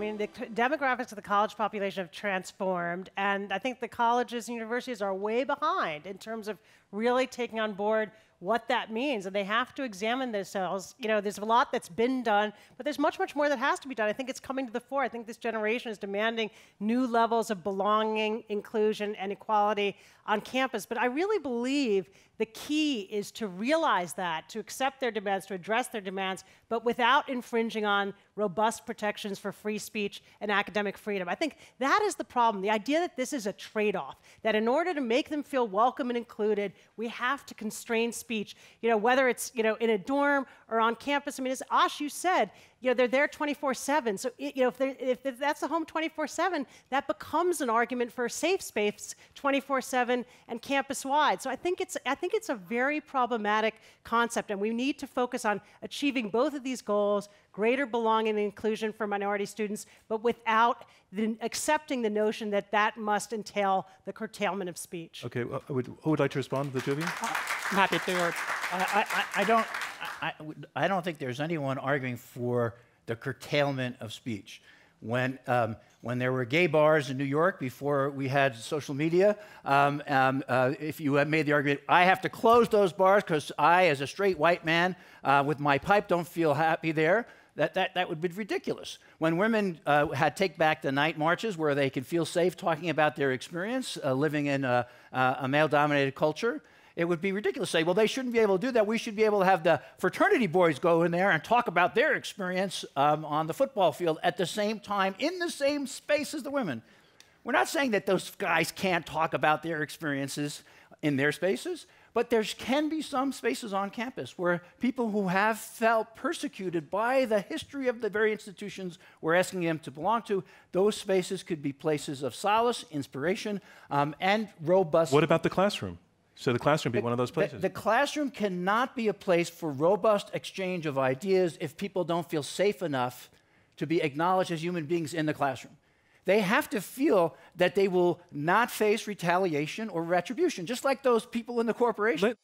mean, the demographics of the college population have transformed, and I think the colleges and universities are way behind in terms of really taking on board what that means, and they have to examine themselves. You know, there's a lot that's been done, but there's much, much more that has to be done. I think it's coming to the fore. I think this generation is demanding new levels of belonging, inclusion, and equality on campus. But I really believe the key is to realize that, to accept their demands, to address their demands, but without infringing on robust protections for free speech and academic freedom. I think that is the problem, the idea that this is a trade-off, that in order to make them feel welcome and included, we have to constrain speech, you know, whether it's, you know, in a dorm or on campus. I mean, as Ash, you said, you know, they're there 24/7. So, you know, if that's the home 24/7, that becomes an argument for a safe space 24/7 and campus-wide. So I think it's a very problematic concept, and we need to focus on achieving both of these goals: greater belonging and inclusion for minority students, but without accepting the notion that that must entail the curtailment of speech. Okay, who would like to respond, the two of you? I'm happy to. I don't think there's anyone arguing for the curtailment of speech. When there were gay bars in New York before we had social media, if you had made the argument, I have to close those bars because I, as a straight white man with my pipe, don't feel happy there, that would be ridiculous. When women had Take Back the Night marches where they could feel safe talking about their experience living in a male-dominated culture, it would be ridiculous to say, well, they shouldn't be able to do that. We should be able to have the fraternity boys go in there and talk about their experience on the football field at the same time, in the same space as the women. We're not saying that those guys can't talk about their experiences in their spaces, but there can be some spaces on campus where people who have felt persecuted by the history of the very institutions we're asking them to belong to, those spaces could be places of solace, inspiration, and robust... What about the classroom? So the classroom be one of those places? The classroom cannot be a place for robust exchange of ideas if people don't feel safe enough to be acknowledged as human beings in the classroom. They have to feel that they will not face retaliation or retribution, just like those people in the corporation.